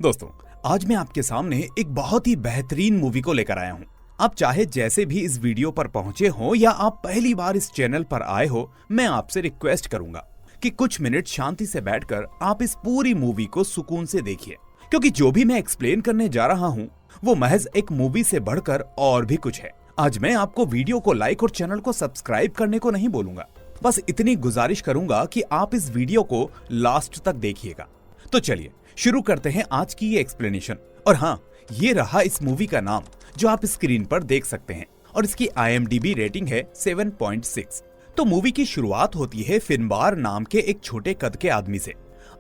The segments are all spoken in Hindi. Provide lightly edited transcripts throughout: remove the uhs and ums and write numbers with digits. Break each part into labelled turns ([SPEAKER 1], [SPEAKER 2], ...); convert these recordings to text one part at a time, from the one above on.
[SPEAKER 1] दोस्तों, आज मैं आपके सामने एक बहुत ही बेहतरीन मूवी को लेकर आया हूँ। आप चाहे जैसे भी इस वीडियो पर पहुंचे हो या आप पहली बार इस चैनल पर आए हो, मैं आपसे रिक्वेस्ट करूंगा कि कुछ मिनट शांति से बैठकर आप इस पूरी मूवी को सुकून से देखिए, क्योंकि जो भी मैं एक्सप्लेन करने जा रहा हूँ वो महज एक मूवी से बढ़कर और भी कुछ है। आज मैं आपको वीडियो को लाइक और चैनल को सब्सक्राइब करने को नहीं बोलूंगा, बस इतनी गुजारिश करूंगा कि आप इस वीडियो को लास्ट तक देखिएगा। तो चलिए शुरू करते हैं आज की ये एक्सप्लेनेशन। और हाँ, ये रहा इस मूवी का नाम जो आप स्क्रीन पर देख सकते हैं और इसकी IMDb रेटिंग है 7.6। तो मूवी की शुरुआत होती है फिनबार नाम के एक छोटे कद के आदमी से।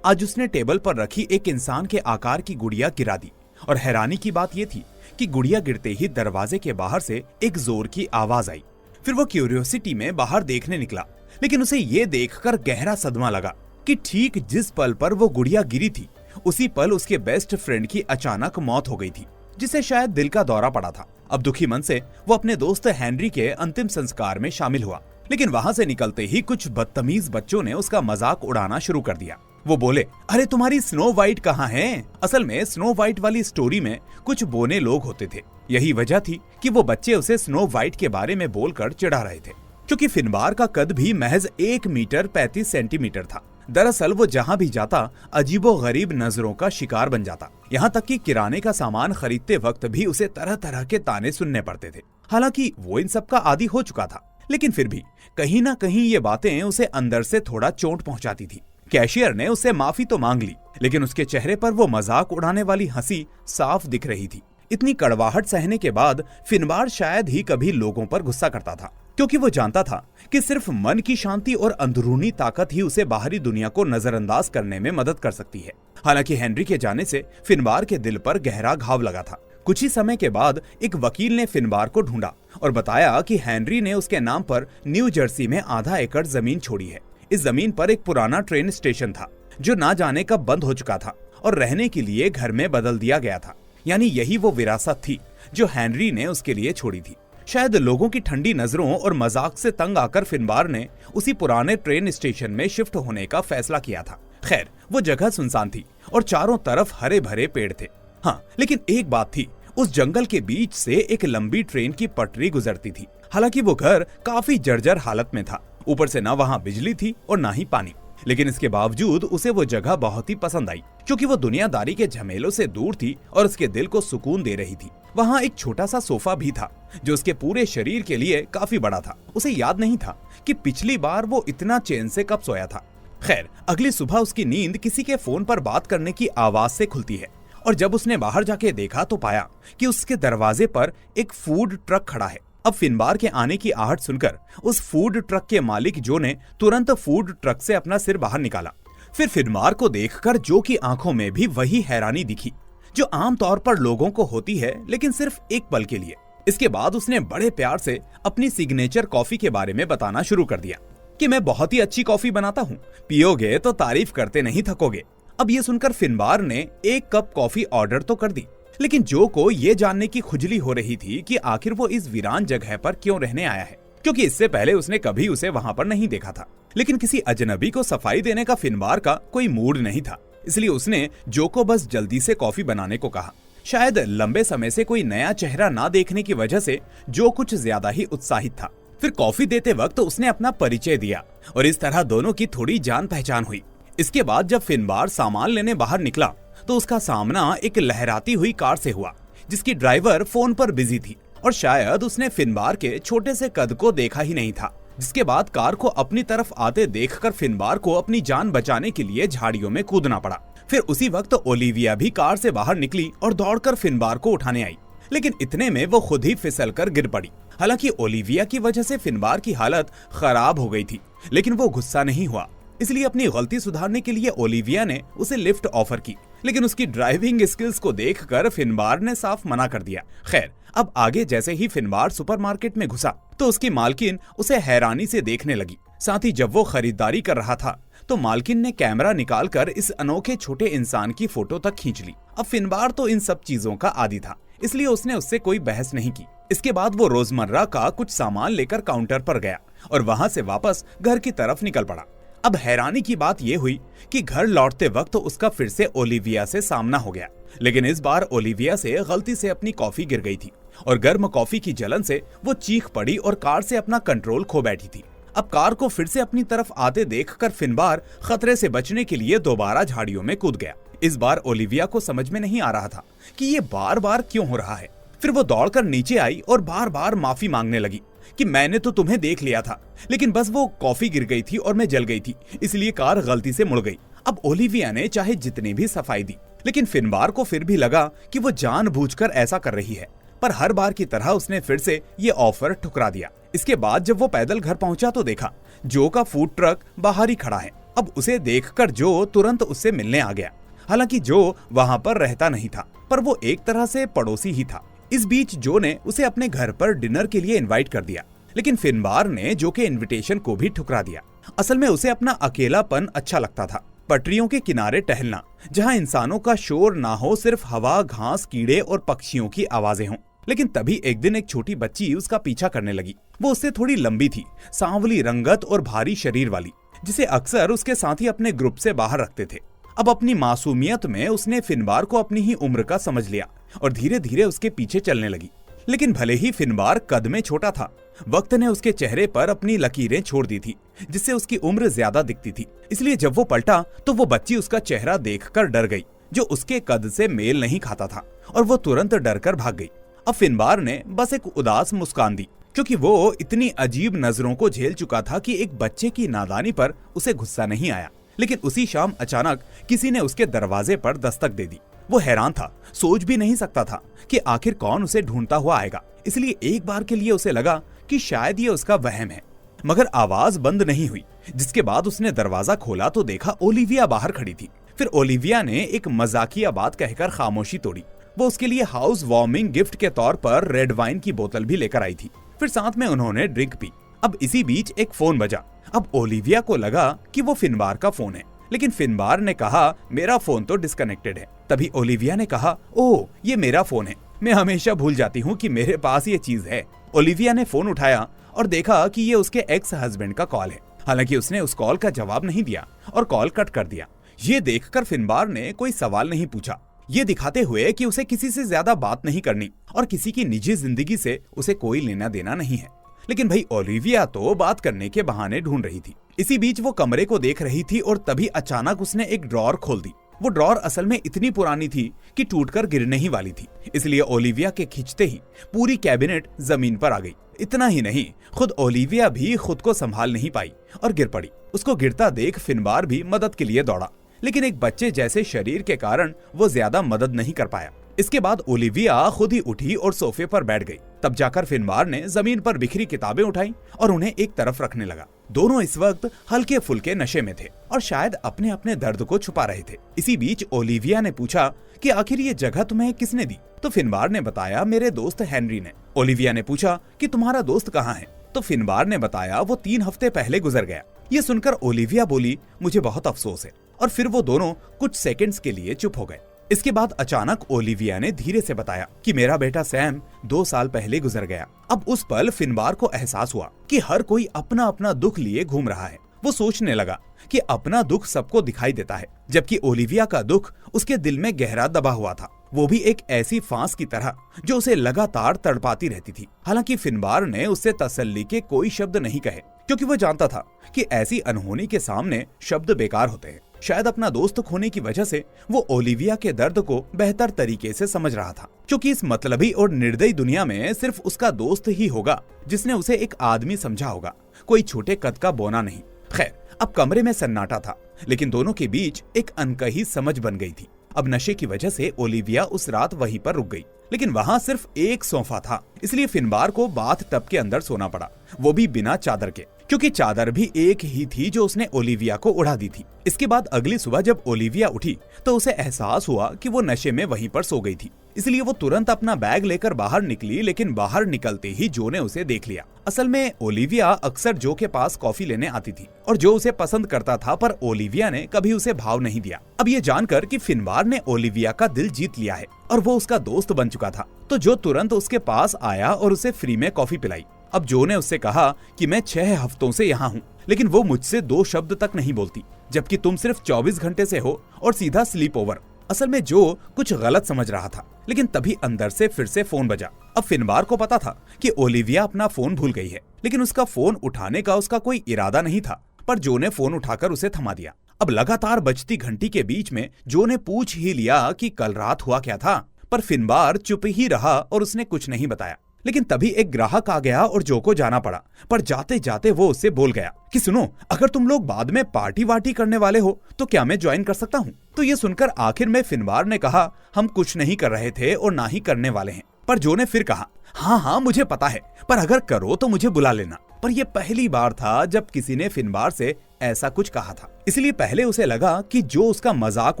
[SPEAKER 1] आज उसने टेबल पर रखी एक इंसान के आकार की गुड़िया गिरा दी और हैरानी की बात यह थी कि गुड़िया गिरते ही दरवाजे के बाहर से एक जोर की आवाज आई। फिर वो क्यूरियोसिटी में बाहर देखने निकला, लेकिन उसे ये देखकर गहरा सदमा लगा कि ठीक जिस पल पर वो गुड़िया गिरी थी उसी पल उसके बेस्ट फ्रेंड की अचानक मौत हो गई थी, जिसे शायद दिल का दौरा पड़ा था। अब दुखी मन से वो अपने दोस्त हेनरी के अंतिम संस्कार में शामिल हुआ, लेकिन वहां से निकलते ही कुछ बदतमीज बच्चों ने उसका मजाक उड़ाना शुरू कर दिया। वो बोले, अरे तुम्हारी स्नो वाइट कहाँ है? असल में स्नो वाइट वाली स्टोरी में कुछ बोने लोग होते थे। यही वजह थी कि वो बच्चे उसे स्नो वाइट के बारे में बोलकर चिढ़ा रहे थे, क्योंकि फिनबार का कद भी महज 1 मीटर 35 सेंटीमीटर था। दरअसल वो जहाँ भी जाता अजीबो गरीब नजरों का शिकार बन जाता। यहाँ तक कि किराने का सामान खरीदते वक्त भी उसे तरह तरह के ताने सुनने पड़ते थे। हालांकि वो इन सब का आदी हो चुका था, लेकिन फिर भी कहीं ना कहीं ये बातें उसे अंदर से थोड़ा चोट पहुंचाती थी। कैशियर ने उससे माफी तो मांग ली, लेकिन उसके चेहरे पर वो मजाक उड़ाने वाली हंसी साफ दिख रही थी। इतनी कड़वाहट सहने के बाद फिनबार शायद ही कभी लोगों पर गुस्सा करता था, क्योंकि वो जानता था कि सिर्फ मन की शांति और अंदरूनी ताकत ही उसे बाहरी दुनिया को नजरअंदाज करने में मदद कर सकती है। हालांकि हेनरी के जाने से फिनबार के दिल पर गहरा घाव लगा था। कुछ ही समय के बाद एक वकील ने फिनबार को ढूंढा और बताया कि हेनरी ने उसके नाम पर न्यू जर्सी में आधा एकड़ जमीन छोड़ी है। इस जमीन पर एक पुराना ट्रेन स्टेशन था जो ना जाने कब बंद हो चुका था और रहने के लिए घर में बदल दिया गया था। यानी यही वो विरासत थी जो हेनरी ने उसके लिए छोड़ी थी। शायद लोगों की ठंडी नजरों और मजाक से तंग आकर फिनबार ने उसी पुराने ट्रेन स्टेशन में शिफ्ट होने का फैसला किया था। खैर, वो जगह सुनसान थी और चारों तरफ हरे भरे पेड़ थे। हाँ, लेकिन एक बात थी, उस जंगल के बीच से एक लंबी ट्रेन की पटरी गुजरती थी। हालांकि वो घर काफी जर्जर हालत में था। ऊपर से ना वहाँ बिजली थी और ना ही पानी, लेकिन इसके बावजूद उसे वो जगह बहुत ही पसंद आई, क्योंकि वो दुनियादारी के झमेलों से दूर थी और उसके दिल को सुकून दे रही थी। वहाँ एक छोटा सा सोफा भी था जो उसके पूरे शरीर के लिए काफी बड़ा था। उसे याद नहीं था कि पिछली बार वो इतना चैन से कब सोया था। खैर, अगली सुबह उसकी नींद किसी के फोन पर बात करने की आवाज से खुलती है और जब उसने बाहर जाके देखा तो पाया कि उसके दरवाजे पर एक फूड ट्रक खड़ा है। अब फिनबार के आने की आहट सुनकर उस फूड ट्रक के मालिक जो ने तुरंत फूड ट्रक से अपना सिर बाहर निकाला। फिर फिनबार को देखकर जो की आंखों में भी वही हैरानी दिखी जो आमतौर पर लोगों को होती है, लेकिन सिर्फ एक पल के लिए। इसके बाद उसने बड़े प्यार से अपनी सिग्नेचर कॉफी के बारे में बताना शुरू कर दिया कि मैं बहुत ही अच्छी कॉफी बनाता हूँ, पियोगे तो तारीफ करते नहीं थकोगे। अब ये सुनकर फिनबार ने 1 कप कॉफी ऑर्डर तो कर दी, लेकिन जो को ये जानने की खुजली हो रही थी कि आखिर वो इस वीरान जगह पर क्यों रहने आया है, क्योंकि इससे पहले उसने कभी उसे वहाँ पर नहीं देखा था। लेकिन किसी अजनबी को सफाई देने का फिनबार का कोई मूड नहीं था, इसलिए उसने जो को बस जल्दी से कॉफी बनाने को कहा। शायद लंबे समय से कोई नया चेहरा ना देखने की वजह से जो कुछ ज्यादा ही उत्साहित था। फिर कॉफी देते वक्त उसने अपना परिचय दिया और इस तरह दोनों की थोड़ी जान पहचान हुई। इसके बाद जब फिनबार सामान लेने बाहर निकला तो उसका सामना एक लहराती हुई कार से हुआ जिसकी ड्राइवर फोन पर बिजी थी और शायद उसने फिनबार के छोटे से कद को देखा ही नहीं था। जिसके बाद कार को अपनी तरफ आते देखकर फिनबार को अपनी जान बचाने के लिए झाड़ियों में कूदना पड़ा। फिर उसी वक्त ओलिविया भी कार से बाहर निकली और दौड़कर फिनबार को उठाने आई, लेकिन इतने में वो खुद ही फिसलकर गिर पड़ी। हालांकि ओलिविया की वजह से फिनबार की हालत खराब हो गई थी, लेकिन वो गुस्सा नहीं हुआ, इसलिए अपनी गलती सुधारने के लिए ओलिविया ने उसे लिफ्ट ऑफर की, लेकिन उसकी ड्राइविंग स्किल्स को देखकर फिनबार ने साफ मना कर दिया। खैर, अब आगे जैसे ही फिनबार सुपरमार्केट में घुसा तो उसकी मालकिन उसे हैरानी से देखने लगी। साथ ही जब वो खरीदारी कर रहा था तो मालकिन ने कैमरा निकालकर इस अनोखे छोटे इंसान की फोटो तक खींच ली। अब फिनबार तो इन सब चीजों का आदी था, इसलिए उसने उससे कोई बहस नहीं की। इसके बाद वो रोजमर्रा का कुछ सामान लेकर काउंटर पर गया और वहां से वापस घर की तरफ निकल पड़ा। अब हैरानी की बात यह हुई कि घर लौटते वक्त उसका फिर से ओलिविया से सामना हो गया, लेकिन इस बार ओलिविया से गलती से अपनी कॉफी गिर गई थी और गर्म कॉफी की जलन से वो चीख पड़ी और कार से अपना कंट्रोल खो बैठी थी। अब कार को फिर से अपनी तरफ आते देखकर फिनबार खतरे से बचने के लिए दोबारा झाड़ियों में कूद गया। इस बार ओलिविया को समझ में नहीं आ रहा था कि ये बार बार क्यों हो रहा है। फिर वो दौड़कर नीचे आई और बार बार माफी मांगने लगी कि मैंने तो तुम्हें देख लिया था, लेकिन बस वो कॉफी गिर गई थी और मैं जल गई थी, इसलिए कार गलती से मुड़ गई। अब ओलिविया ने चाहे जितनी भी सफाई दी, लेकिन फिनबार को फिर भी लगा कि वो जानबूझकर ऐसा कर रही है, पर हर बार की तरह उसने फिर से ये ऑफर ठुकरा दिया। इसके बाद जब वो पैदल घर पहुंचा तो देखा जो का फूड ट्रक बाहर ही खड़ा है। अब उसे देखकर जो तुरंत उससे मिलने आ गया। हालांकि जो वहां पर रहता नहीं था, पर वो एक तरह से पड़ोसी ही था। इस बीच जो ने उसे अपने घर पर डिनर के लिए इनवाइट कर दिया, लेकिन फिनबार ने जो के इनविटेशन को भी ठुकरा दिया। असल में उसे अपना अकेलापन अच्छा लगता था, पटरियों के किनारे टहलना, जहां इंसानों का शोर ना हो, सिर्फ हवा, घास, कीड़े और पक्षियों की आवाजें हों। लेकिन तभी एक दिन एक छोटी बच्ची उसका पीछा करने लगी। वो उससे थोड़ी लंबी थी, सांवली रंगत और भारी शरीर वाली, जिसे अक्सर उसके साथी अपने ग्रुप से बाहर रखते थे। अब अपनी मासूमियत में उसने फिनबार को अपनी ही उम्र का समझ लिया और धीरे धीरे उसके पीछे चलने लगी। लेकिन भले ही फिनबार कद में छोटा था, वक्त ने उसके चेहरे पर अपनी लकीरें छोड़ दी थी, जिससे उसकी उम्र ज्यादा दिखती थी। इसलिए जब वो पलटा तो वो बच्ची उसका चेहरा देखकर डर गई, जो उसके कद से मेल नहीं खाता था, और वो तुरंत डर कर भाग गई। अब फिनबार ने बस एक उदास मुस्कान दी, क्योंकि वो इतनी अजीब नजरों को झेल चुका था कि एक बच्चे की नादानी पर उसे गुस्सा नहीं आया। लेकिन उसी शाम अचानक किसी ने उसके दरवाजे पर दस्तक दे दी। वो हैरान था, सोच भी नहीं सकता था कि आखिर कौन उसे ढूंढता हुआ आएगा। इसलिए एक बार के लिए उसे लगा कि शायद ये उसका वहम है, मगर आवाज बंद नहीं हुई। जिसके बाद उसने दरवाजा खोला तो देखा ओलिविया बाहर खड़ी थी। फिर ओलिविया ने एक मजाकिया बात कहकर खामोशी तोड़ी। वो उसके लिए हाउस वार्मिंग गिफ्ट के तौर पर रेड वाइन की बोतल भी लेकर आई थी। फिर साथ में उन्होंने ड्रिंक पी। अब इसी बीच एक फोन बजा। अब ओलिविया को लगा कि वो फिनबार का फोन है, लेकिन फिनबार ने कहा मेरा फोन तो डिस्कनेक्टेड है। तभी ओलिविया ने कहा, ओह ये मेरा फोन है, मैं हमेशा भूल जाती हूँ कि मेरे पास ये चीज है। ओलिविया ने फोन उठाया और देखा कि ये उसके एक्स हस्बैंड का कॉल है। हालांकि उसने उस कॉल का जवाब नहीं दिया और कॉल कट कर दिया। ये देखकर फिनबार ने कोई सवाल नहीं पूछा, ये दिखाते हुए कि उसे किसी से ज्यादा बात नहीं करनी और किसी की निजी जिंदगी से उसे कोई लेना देना नहीं है। लेकिन भाई ओलिविया तो बात करने के बहाने ढूंढ रही थी। इसी बीच वो कमरे को देख रही थी और तभी अचानक उसने एक ड्रॉर खोल दी। वो ड्रॉर असल में इतनी पुरानी थी कि टूटकर गिरने ही वाली थी, इसलिए ओलिविया के खींचते ही पूरी कैबिनेट जमीन पर आ गई। इतना ही नहीं, खुद ओलिविया भी खुद को संभाल नहीं पाई और गिर पड़ी। उसको गिरता देख फिनबार भी मदद के लिए दौड़ा, लेकिन एक बच्चे जैसे शरीर के कारण वो ज्यादा मदद नहीं कर पाया। इसके बाद ओलिविया खुद ही उठी और सोफे पर बैठ गई। तब जाकर फिनबार ने जमीन पर बिखरी किताबें उठाई और उन्हें एक तरफ रखने लगा। दोनों इस वक्त हल्के फुल्के नशे में थे और शायद अपने अपने दर्द को छुपा रहे थे। इसी बीच ओलिविया ने पूछा कि आखिर ये जगह तुम्हें किसने दी? तो फिनबार ने बताया, मेरे दोस्त हेनरी ने। ओलिविया ने पूछा कि तुम्हारा दोस्त कहाँ है? तो फिनबार ने बताया, वो 3 हफ्ते पहले गुजर गया। ये सुनकर ओलिविया बोली, मुझे बहुत अफसोस है। और फिर वो दोनों कुछ सेकंड्स के लिए चुप हो गए। इसके बाद अचानक ओलिविया ने धीरे से बताया कि मेरा बेटा सैम 2 साल पहले गुजर गया। अब उस पल फिनबार को एहसास हुआ कि हर कोई अपना अपना दुख लिए घूम रहा है। वो सोचने लगा कि अपना दुख सबको दिखाई देता है, जबकि ओलिविया का दुख उसके दिल में गहरा दबा हुआ था, वो भी एक ऐसी फांस की तरह जो उसे लगातार तड़पाती रहती थी। हालांकि फिनबार ने उससे तसल्ली के कोई शब्द नहीं कहे, क्योंकि वो जानता था कि ऐसी अनहोनी के सामने शब्द बेकार होते हैं। शायद अपना दोस्त खोने की वजह से वो ओलिविया के दर्द को बेहतर तरीके से समझ रहा था, क्योंकि इस मतलबी और निर्दयी दुनिया में सिर्फ उसका दोस्त ही होगा जिसने उसे एक आदमी समझा होगा, कोई छोटे कद का बोना नहीं। खैर, अब कमरे में सन्नाटा था, लेकिन दोनों के बीच एक अनकही समझ बन गई थी। अब नशे की वजह से ओलिविया उस रात वहीं पर रुक गई, लेकिन वहां सिर्फ एक सोफा था, इसलिए फिनबार को बाथ टब के अंदर सोना पड़ा, वो भी बिना चादर के, क्योंकि चादर भी एक ही थी जो उसने ओलिविया को उड़ा दी थी। इसके बाद अगली सुबह जब ओलिविया उठी तो उसे एहसास हुआ कि वो नशे में वहीं पर सो गई थी, इसलिए वो तुरंत अपना बैग लेकर बाहर निकली। लेकिन बाहर निकलते ही जो ने उसे देख लिया। असल में ओलिविया अक्सर जो के पास कॉफी लेने आती थी और जो उसे पसंद करता था, पर ओलिविया ने कभी उसे भाव नहीं दिया। अब ये जानकर कि फिनबार ने ओलिविया का दिल जीत लिया है और वो उसका दोस्त बन चुका था, तो जो तुरंत उसके पास आया और उसे फ्री में कॉफी पिलाई। अब जो ने उससे कहा कि मैं 6 हफ्तों से यहाँ हूँ, लेकिन वो मुझसे 2 शब्द तक नहीं बोलती, जबकि तुम सिर्फ 24 घंटे से हो और सीधा स्लीप ओवर। असल में जो कुछ गलत समझ रहा था, लेकिन तभी अंदर से फिर से फोन बजा। अब फिनबार को पता था कि ओलिविया अपना फोन भूल गई है, लेकिन उसका फोन उठाने का उसका कोई इरादा नहीं था। पर जो ने फोन उठाकर उसे थमा दिया। अब लगातार बजती घंटी के बीच में जो ने पूछ ही लिया कि कल रात हुआ क्या था, पर फिनबार चुप ही रहा और उसने कुछ नहीं बताया। लेकिन तभी एक ग्राहक आ गया और जो को जाना पड़ा, पर जाते जाते वो उससे बोल गया कि सुनो, अगर तुम लोग बाद में पार्टी वार्टी करने वाले हो तो क्या मैं ज्वाइन कर सकता हूँ। तो ये सुनकर आखिर में फिनबार ने कहा, हम कुछ नहीं कर रहे थे और ना ही करने वाले हैं। पर जो ने फिर कहा, हाँ हाँ मुझे पता है, पर अगर करो तो मुझे बुला लेना। पर यह पहली बार था जब किसी ने फिनबार से ऐसा कुछ कहा था, इसलिए पहले उसे लगा कि जो उसका मजाक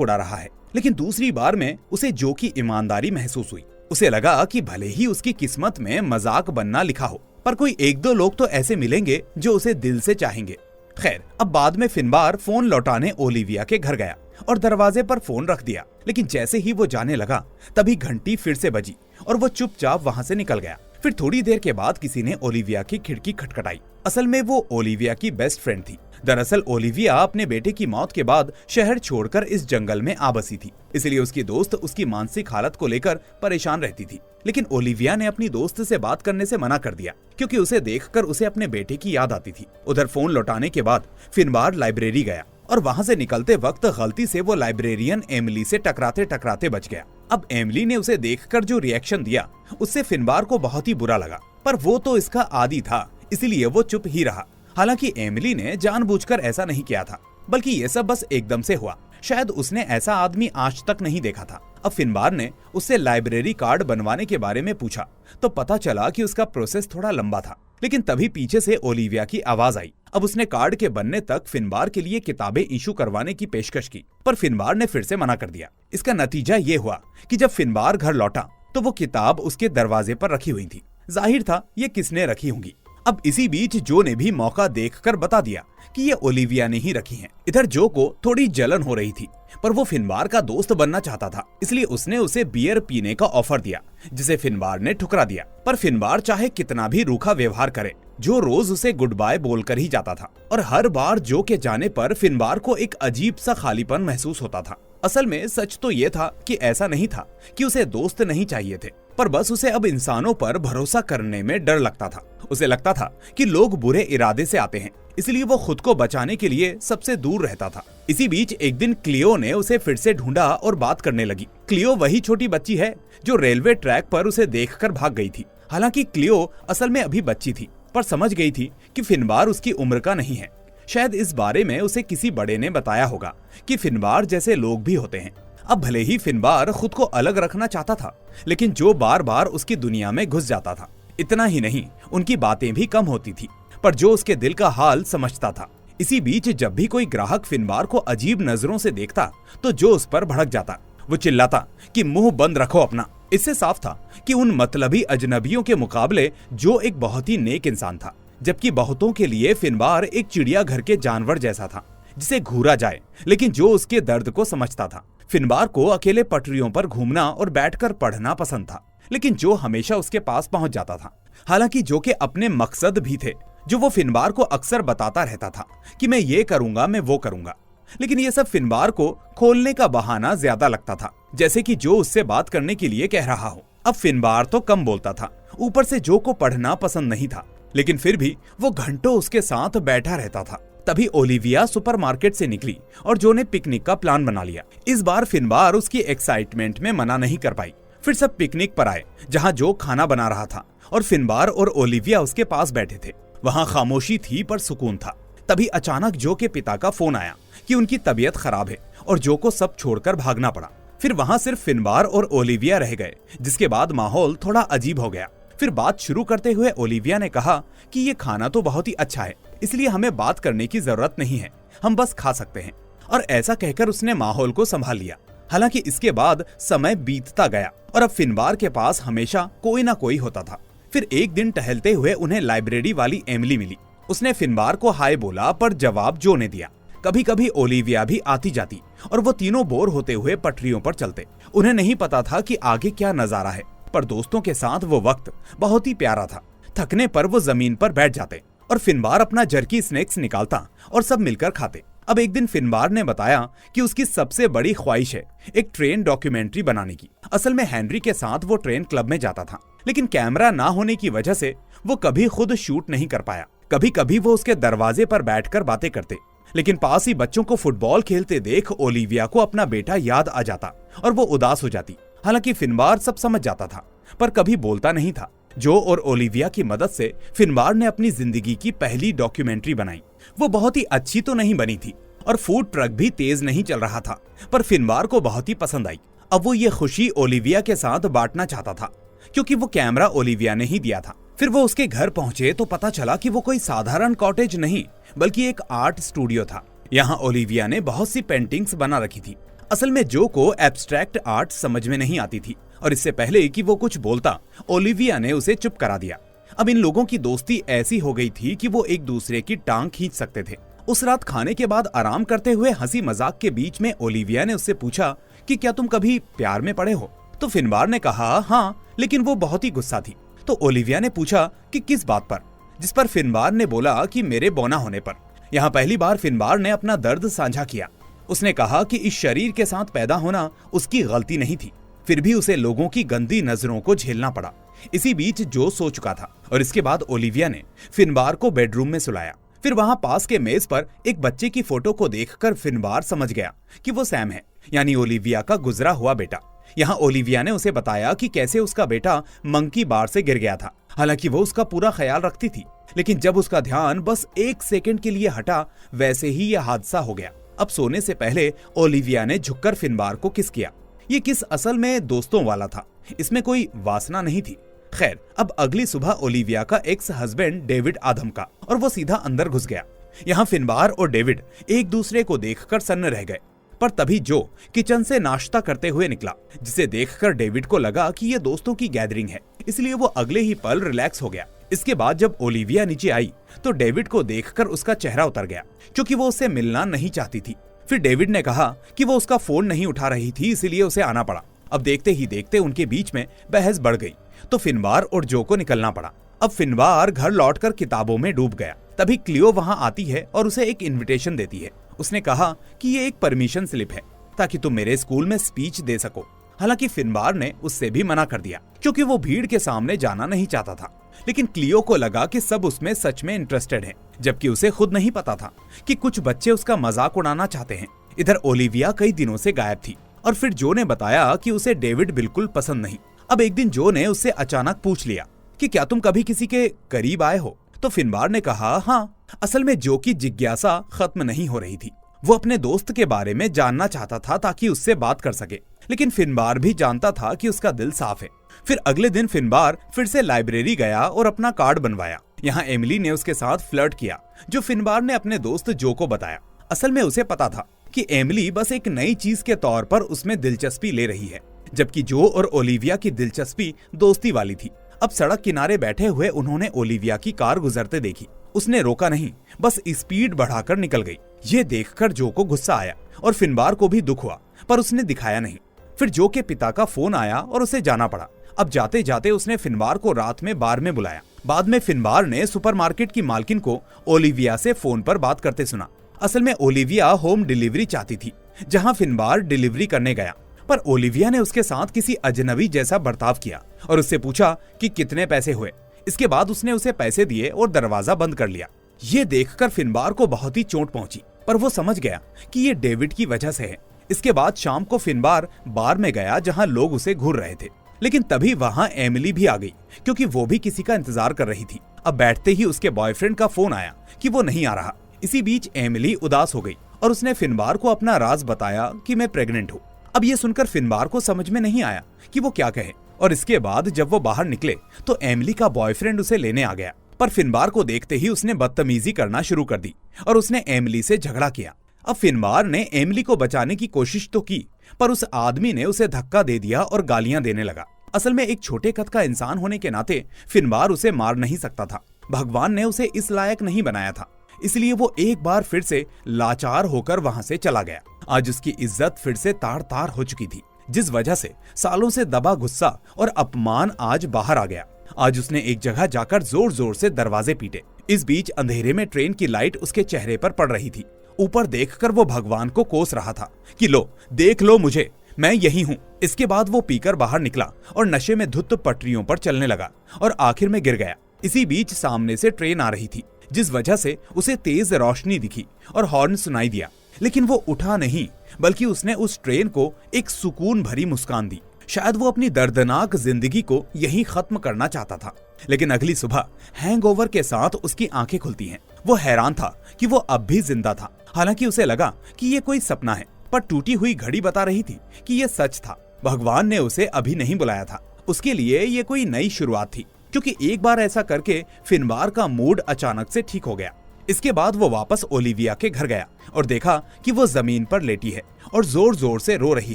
[SPEAKER 1] उड़ा रहा है, लेकिन दूसरी बार में उसे जो की ईमानदारी महसूस हुई। उसे लगा कि भले ही उसकी किस्मत में मजाक बनना लिखा हो, पर कोई 1-2 लोग तो ऐसे मिलेंगे जो उसे दिल से चाहेंगे। खैर, अब बाद में फिनबार फोन लौटाने ओलिविया के घर गया और दरवाजे पर फोन रख दिया। लेकिन जैसे ही वो जाने लगा तभी घंटी फिर से बजी और वो चुपचाप वहां से निकल गया। फिर थोड़ी देर के बाद किसी ने ओलिविया की खिड़की खटखटाई। असल में वो ओलिविया की बेस्ट फ्रेंड थी। दरअसल ओलिविया अपने बेटे की मौत के बाद शहर छोड़कर इस जंगल में आ बसी थी, इसलिए उसकी दोस्त उसकी मानसिक हालत को लेकर परेशान रहती थी। लेकिन ओलिविया ने अपनी दोस्त से बात करने से मना कर दिया, क्योंकि उसे देखकर उसे अपने बेटे की याद आती थी। उधर फोन लौटाने के बाद फिनबार लाइब्रेरी गया और वहां से निकलते वक्त गलती से वो लाइब्रेरियन एमिली से टकराते टकराते बच गया। अब एमिली ने उसे देखकर जो रिएक्शन दिया, उससे फिनबार को बहुत ही बुरा लगा, पर वो तो इसका आदी था, इसलिए वो चुप ही रहा। हालांकि एमिली ने जानबूझकर ऐसा नहीं किया था, बल्कि ये सब बस एकदम से हुआ। शायद उसने ऐसा आदमी आज तक नहीं देखा था। अब फिनबार ने उससे लाइब्रेरी कार्ड बनवाने के बारे में पूछा तो पता चला कि उसका प्रोसेस थोड़ा लंबा था। लेकिन तभी पीछे से ओलिविया की आवाज आई। अब उसने कार्ड के बनने तक फिनबार के लिए किताबें इशू करवाने की पेशकश की, पर फिनबार ने फिर से मना कर दिया। इसका नतीजा ये हुआ कि जब फिनबार घर लौटा तो वो किताब उसके दरवाजे पर रखी हुई थी। जाहिर था ये किसने रखी होंगी। अब इसी बीच जो ने भी मौका देखकर बता दिया कि ये ओलिविया ने ही रखी हैं। इधर जो को थोड़ी जलन हो रही थी, पर वो फिनबार का दोस्त बनना चाहता था, इसलिए उसने उसे बियर पीने का ऑफर दिया, जिसे फिनबार ने ठुकरा दिया। पर फिनबार चाहे कितना भी रूखा व्यवहार करे, जो रोज उसे गुड बाय बोलकर ही जाता था। और हर बार जो के जाने पर फिनबार को एक अजीब सा खालीपन महसूस होता था। असल में सच तो ये था कि ऐसा नहीं था कि उसे दोस्त नहीं चाहिए थे, पर बस उसे अब इंसानों पर भरोसा करने में डर लगता था। उसे लगता था कि लोग बुरे इरादे से आते हैं, इसलिए वो खुद को बचाने के लिए सबसे दूर रहता था। इसी बीच एक दिन क्लियो ने उसे फिर से ढूंढा और बात करने लगी। क्लियो वही छोटी बच्ची है जो रेलवे ट्रैक पर उसे देखकर भाग गई थी। हालांकि क्लियो असल में अभी बच्ची थी, पर समझ गई थी कि फिनबार उसकी उम्र का नहीं है। शायद इस बारे में उसे किसी बड़े ने बताया होगा कि फिनबार जैसे लोग भी होते हैं। अब भले ही फिनबार खुद को अलग रखना चाहता था, लेकिन जो बार बार उसकी दुनिया में घुस जाता था। इतना ही नहीं, उनकी बातें भी कम होती थी, पर जो उसके दिल का हाल समझता था। इसी बीच जब भी कोई ग्राहक फिनबार को अजीब नजरों से देखता तो जो उस पर भड़क जाता। वो चिल्लाता कि मुंह बंद रखो अपना। इससे साफ था कि उन मतलबी अजनबियों के मुकाबले जो एक बहुत ही नेक इंसान था, जबकि बहुतों के लिए फिनबार एक चिड़ियाघर के जानवर जैसा था जिसे घूरा जाए, लेकिन जो उसके दर्द को समझता था। फिनबार को अकेले पटरियों पर घूमना और बैठकर पढ़ना पसंद था, लेकिन जो हमेशा उसके पास पहुंच जाता था। हालांकि जो के अपने मकसद भी थे, जो वो फिनबार को अक्सर बताता रहता था कि मैं ये करूंगा, मैं वो करूंगा। लेकिन ये सब फिनबार को खोलने का बहाना ज्यादा लगता था, जैसे कि जो उससे बात करने के लिए कह रहा हो। अब फिनबार तो कम बोलता था, ऊपर से जो को पढ़ना पसंद नहीं था, लेकिन फिर भी वो घंटों उसके साथ बैठा रहता था। तभी ओलिविया सुपरमार्केट से निकली और जो ने पिकनिक का प्लान बना लिया। इस बार फिनबार उसकी एक्साइटमेंट में मना नहीं कर पाई। फिर सब पिकनिक पर आए, जहां जो खाना बना रहा था और फिनबार और ओलिविया उसके पास बैठे थे। वहां खामोशी थी पर सुकून था। तभी अचानक जो के पिता का फोन आया कि उनकी तबीयत खराब है और जो को सब छोड़कर भागना पड़ा। फिर वहां सिर्फ फिनबार और ओलिविया रह गए, जिसके बाद माहौल थोड़ा अजीब हो गया। फिर बात शुरू करते हुए ओलिविया ने कहा कि ये खाना तो बहुत ही अच्छा है, इसलिए हमें बात करने की जरूरत नहीं है, हम बस खा सकते हैं। और ऐसा कहकर उसने माहौल को संभाल लिया। हालांकि इसके बाद समय बीतता गया और अब फिनबार के पास हमेशा कोई ना कोई होता था। फिर एक दिन टहलते हुए उन्हें लाइब्रेरी वाली एमिली मिली। उसने फिनबार को हाय बोला, पर जवाब जो ने दिया। कभी कभी ओलिविया भी आती जाती और वो तीनों बोर होते हुए पटरियों पर चलते। उन्हें नहीं पता था कि आगे क्या नजारा है, पर दोस्तों के साथ वो वक्त बहुत ही प्यारा था। थकने पर वो जमीन पर बैठ जाते और फिनबार अपना जर्की स्नैक्स निकालता और सब मिलकर खाते। अब एक दिन फिनबार ने बताया कि उसकी सबसे बड़ी ख्वाहिश है एक ट्रेन डॉक्यूमेंट्री बनाने की। असल में हेनरी के साथ वो ट्रेन क्लब में जाता था, लेकिन कैमरा ना होने की वजह से वो कभी खुद शूट नहीं कर पाया। कभी कभी वो उसके दरवाजे पर बैठकर बातें करते, लेकिन पास ही बच्चों को फुटबॉल खेलते देख ओलिविया को अपना बेटा याद आ जाता और वो उदास हो जाती। हालांकि फिनबार सब समझ जाता था, पर कभी बोलता नहीं था। जो और ओलिविया की मदद से फिनबार ने अपनी जिंदगी की पहली डॉक्यूमेंट्री बनाई। वो बहुत ही अच्छी तो नहीं बनी थी और फूड ट्रक भी तेज नहीं चल रहा था, पर फिनबार को बहुत ही पसंद आई। अब वो ये खुशी ओलिविया के साथ बांटना चाहता था, क्योंकि वो कैमरा ओलिविया ने ही दिया था। फिर वो उसके घर पहुंचे तो पता चला कि वो कोई साधारण कॉटेज नहीं, बल्कि एक आर्ट स्टूडियो था। यहाँ ओलिविया ने बहुत सी पेंटिंग्स बना रखी थी। असल में जो को एब्स्ट्रैक्ट आर्ट समझ में नहीं आती थी, और इससे पहले कि वो कुछ बोलता, ओलिविया ने उसे चुप करा दिया। अब इन लोगों की दोस्ती ऐसी हो गई थी कि वो एक दूसरे की टांग खींच सकते थे। उस रात खाने के बाद आराम करते हुए हंसी मजाक के बीच में ओलिविया ने उससे पूछा कि क्या तुम कभी प्यार में पड़े हो? तो फिनबार ने कहा हाँ, लेकिन वो बहुत ही गुस्सा थी। तो ओलिविया ने पूछा कि किस बात पर, जिस पर फिनबार ने बोला कि मेरे बौना होने पर। यहाँ पहली बार फिनबार ने अपना दर्द साझा किया। उसने कहा कि इस शरीर के साथ पैदा होना उसकी गलती नहीं थी, फिर भी उसे लोगों की गंदी नजरों को झेलना पड़ा। इसी बीच जो सो चुका था, और इसके बाद ओलिविया ने फिनबार को बेडरूम में सुलाया। फिर वहां पास के मेज पर एक बच्चे की फोटो को देखकर फिनबार समझ गया कि वो सैम है, यानी ओलिविया का गुजरा हुआ बेटा। यहाँ ओलिविया ने उसे बताया कि कैसे उसका बेटा मंकी बार से गिर गया था। हालांकि वो उसका पूरा ख्याल रखती थी, लेकिन जब उसका ध्यान बस एक सेकंड के लिए हटा, वैसे ही यह हादसा हो गया। अब सोने से पहले ओलिविया ने झुककर फिनबार को किस किया। ये किस असल में दोस्तों वाला था, इसमें कोई वासना नहीं थी। खैर, अब अगली सुबह ओलिविया का एक्स हस्बैंड डेविड आधम का, और वो सीधा अंदर घुस गया। यहाँ फिनबार और डेविड एक दूसरे को देखकर सन्न रह गए, पर तभी जो किचन से नाश्ता करते हुए निकला, जिसे देखकर डेविड को लगा कि ये दोस्तों की गैदरिंग है, इसलिए वो अगले ही पल रिलैक्स हो गया। इसके बाद जब ओलिविया नीचे आई तो डेविड को देखकर उसका चेहरा उतर गया, क्योंकि वो उससे मिलना नहीं चाहती थी। फिर डेविड ने कहा कि वो उसका फोन नहीं उठा रही थी, इसीलिए उसे आना पड़ा। अब देखते ही देखते उनके बीच में बहस बढ़ गई, तो फिनबार और जो को निकलना पड़ा। अब फिनबार घर लौटकर किताबों में डूब गया। तभी क्लियो वहां आती है और उसे एक इनविटेशन देती है। उसने कहा कि ये एक परमिशन स्लिप है ताकि तुम मेरे स्कूल में स्पीच दे सको। हालांकि फिनबार ने उससे भी मना कर दिया, क्योंकि वो भीड़ के सामने जाना नहीं चाहता था। लेकिन क्लियो को लगा कि सब उसमें सच में इंटरेस्टेड हैं, जबकि उसे खुद नहीं पता था कि कुछ बच्चे उसका मजाक उड़ाना चाहते हैं। इधर ओलिविया कई दिनों से गायब थी, और फिर जो ने बताया कि उसे डेविड बिल्कुल पसंद नहीं। अब एक दिन जो ने उससे अचानक पूछ लिया कि क्या तुम कभी किसी के करीब आए हो? तो फिनबार ने कहा हाँ। असल में जो की जिज्ञासा खत्म नहीं हो रही थी। वो अपने दोस्त के बारे में जानना चाहता था ताकि उससे बात कर सके, लेकिन फिनबार भी जानता था कि उसका दिल साफ है। फिर अगले दिन फिनबार फिर से लाइब्रेरी गया और अपना कार्ड बनवाया। यहाँ एमिली ने उसके साथ फ्लर्ट किया, जो फिनबार ने अपने दोस्त जो को बताया। असल में उसे पता था कि एमिली बस एक नई चीज के तौर पर उसमें दिलचस्पी ले रही है, जबकि जो और ओलिविया की दिलचस्पी दोस्ती वाली थी। अब सड़क किनारे बैठे हुए उन्होंने ओलिविया की कार गुजरते देखी। उसने रोका नहीं, बस स्पीड बढ़ाकर निकल गई। ये देखकर जो को गुस्सा आया और फिनबार को भी दुख हुआ, पर उसने दिखाया नहीं। फिर जो के पिता का फोन आया और उसे जाना पड़ा। अब जाते जाते उसने फिनबार को रात में बार में बुलाया। बाद में फिनबार ने सुपरमार्केट की मालकिन को ओलिविया से फोन पर बात करते सुना। असल में ओलिविया होम डिलीवरी चाहती थी, जहां फिनबार डिलीवरी करने गया, पर ओलिविया ने उसके साथ किसी अजनबी जैसा बर्ताव किया और उससे पूछा कि कितने पैसे हुए। इसके बाद उसने उसे पैसे दिए और दरवाजा बंद कर लिया। ये देखकर फिनबार को बहुत ही चोट पहुंची, पर वो समझ गया कि ये डेविड की वजह से है। इसके बाद शाम को फिनबार बार में गया जहां लोग उसे घूर रहे थे, लेकिन तभी वहां एमिली भी आ गई, क्योंकि वो भी किसी का इंतजार कर रही थी। अब बैठते ही उसके बॉयफ्रेंड का फोन आया कि वो नहीं आ रहा। इसी बीच एमिली उदास हो गई और उसने फिनबार को अपना राज बताया कि मैं प्रेग्नेंट हूँ। अब ये सुनकर फिनबार को समझ में नहीं आया कि वो क्या कहे, और इसके बाद जब वो बाहर निकले तो एमिली का बॉयफ्रेंड उसे लेने आ गया। पर फिनबार को देखते ही उसने बदतमीजी करना शुरू कर दी और उसने एमिली से झगड़ा किया। अब फिनबार ने एमिली को बचाने की कोशिश तो की, पर उस आदमी ने उसे धक्का दे दिया और गालियां देने लगा। असल में एक छोटे कद का इंसान होने के नाते फिनबार उसे मार नहीं सकता था। भगवान ने उसे इस लायक नहीं बनाया था, इसलिए वो एक बार फिर से लाचार होकर वहां से चला गया। आज उसकी इज्जत फिर से तार तार हो चुकी थी, जिस वजह से सालों से दबा गुस्सा और अपमान आज बाहर आ गया। आज उसने एक जगह जाकर जोर जोर से दरवाजे पीटे। इस बीच अंधेरे में ट्रेन की लाइट उसके चेहरे पर पड़ रही थी। ऊपर देखकर वो भगवान को कोस रहा था कि लो देख लो मुझे, मैं यही हूँ। इसके बाद वो पीकर बाहर निकला और नशे में धुत पटरियों पर चलने लगा और आखिर में गिर गया। इसी बीच सामने से ट्रेन आ रही थी, जिस वजह से उसे तेज रोशनी दिखी और हॉर्न सुनाई दिया, लेकिन वो उठा नहीं, बल्कि उसने उस ट्रेन को एक सुकून भरी मुस्कान दी। शायद वो अपनी दर्दनाक जिंदगी को यहीं खत्म करना चाहता था। लेकिन अगली सुबह हैंगओवर के साथ उसकी आंखें खुलती हैं। वो हैरान था कि वो अब भी जिंदा था। हालांकि उसे लगा कि ये कोई सपना है, पर टूटी हुई घड़ी बता रही थी कि ये सच था। भगवान ने उसे अभी नहीं बुलाया था, उसके लिए ये कोई नई शुरुआत थी, क्योंकि एक बार ऐसा करके फिनबार का मूड अचानक से ठीक हो गया। इसके बाद वो वापस ओलिविया के घर गया और देखा कि वो जमीन पर लेटी है और जोर जोर से रो रही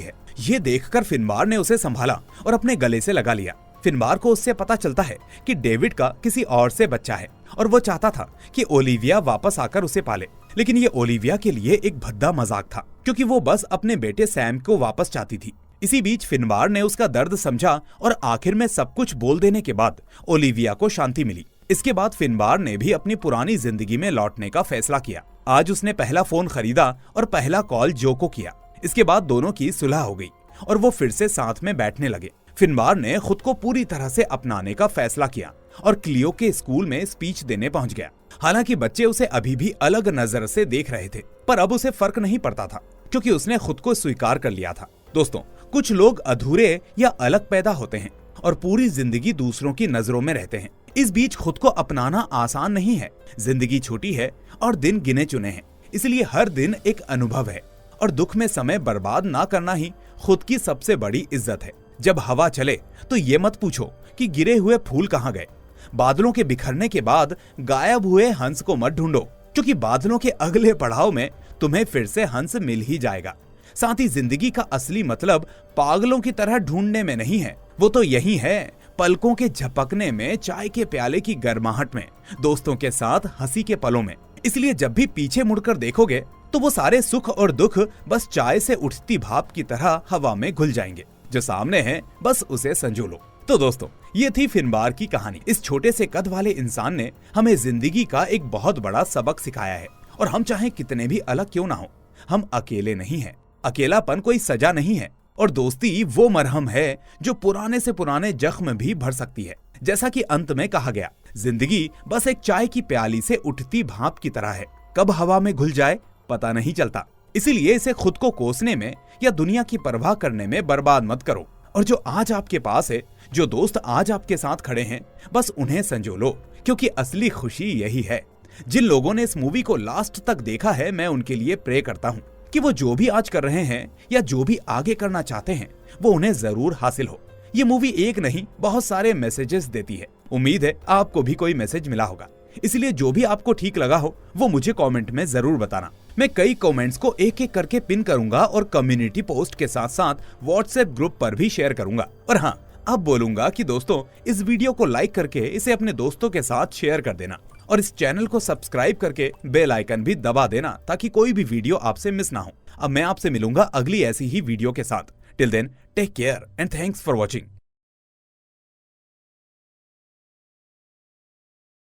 [SPEAKER 1] है। ये देखकर फिनबार ने उसे संभाला और अपने गले से लगा लिया। फिनबार को उससे पता चलता है कि डेविड का किसी और से बच्चा है और वो चाहता था कि ओलिविया वापस आकर उसे पाले। लेकिन ये ओलिविया के लिए एक भद्दा मजाक था, क्योंकि वो बस अपने बेटे सैम को वापस चाहती थी। इसी बीच फिनबार ने उसका दर्द समझा और आखिर में सब कुछ बोल देने के बाद ओलिविया को शांति मिली। इसके बाद फिनबार ने भी अपनी पुरानी जिंदगी में लौटने का फैसला किया। आज उसने पहला फोन खरीदा और पहला कॉल जो को किया। इसके बाद दोनों की सुलह हो गई और वो फिर से साथ में बैठने लगे। फिनबार ने खुद को पूरी तरह से अपनाने का फैसला किया और क्लियो के स्कूल में स्पीच देने पहुंच गया। हालांकि बच्चे उसे अभी भी अलग नजर से देख रहे थे, पर अब उसे फर्क नहीं पड़ता था, क्योंकि उसने खुद को स्वीकार कर लिया था। दोस्तों, कुछ लोग अधूरे या अलग पैदा होते हैं और पूरी जिंदगी दूसरों की नजरों में रहते हैं। इस बीच खुद को अपनाना आसान नहीं है। जिंदगी छोटी है और दिन गिने चुने हैं, इसलिए हर दिन एक अनुभव है और दुख में समय बर्बाद ना करना ही खुद की सबसे बड़ी इज्जत है। जब हवा चले तो ये मत पूछो कि गिरे हुए फूल कहाँ गए। बादलों के बिखरने के बाद गायब हुए हंस को मत ढूंढो, क्योंकि बादलों के अगले पड़ाव में तुम्हें फिर से हंस मिल ही जाएगा। साथ ही जिंदगी का असली मतलब पागलों की तरह ढूंढने में नहीं है, वो तो यही है, पलकों के झपकने में, चाय के प्याले की गर्माहट में, दोस्तों के साथ हंसी के पलों में। इसलिए जब भी पीछे मुड़कर देखोगे तो वो सारे सुख और दुख बस चाय से उठती भाप की तरह हवा में घुल जाएंगे। जो सामने है बस उसे संजो लो। तो दोस्तों, ये थी फिनबार की कहानी। इस छोटे से कद वाले इंसान ने हमें जिंदगी का एक बहुत बड़ा सबक सिखाया है। और हम चाहे कितने भी अलग क्यों ना हो, हम अकेले नहीं हैं। अकेलापन कोई सजा नहीं है और दोस्ती वो मरहम है जो पुराने से पुराने जख्म भी भर सकती है। जैसा कि अंत में कहा गया, जिंदगी बस एक चाय की प्याली से उठती भाप की तरह है, कब हवा में घुल जाए पता नहीं चलता। इसीलिए इसे खुद को कोसने में या दुनिया की परवाह करने में बर्बाद मत करो। और जो आज आपके पास है, जो दोस्त आज आपके साथ खड़े हैं, बस उन्हें संजो लो, क्योंकि असली खुशी यही है। जिन लोगों ने इस मूवी को लास्ट तक देखा है, मैं उनके लिए प्रे करता हूँ कि वो जो भी आज कर रहे हैं या जो भी आगे करना चाहते हैं, वो उन्हें जरूर हासिल हो। ये मूवी एक नहीं, बहुत सारे मैसेजेस देती है। उम्मीद है आपको भी कोई मैसेज मिला होगा। इसलिए जो भी आपको ठीक लगा हो वो मुझे कमेंट में जरूर बताना। मैं कई कमेंट्स को एक एक करके पिन करूंगा और कम्युनिटी पोस्ट के साथ साथ व्हाट्सएप ग्रुप पर भी शेयर करूंगा। और हाँ, अब बोलूंगा कि दोस्तों, इस वीडियो को लाइक करके इसे अपने दोस्तों के साथ शेयर कर देना और इस चैनल को सब्सक्राइब करके बेल आइकन भी दबा देना, ताकि कोई भी वीडियो आपसे मिस ना हो। अब मैं आपसे मिलूंगा अगली ऐसी ही वीडियो के साथ। Till then, take care and thanks for watching.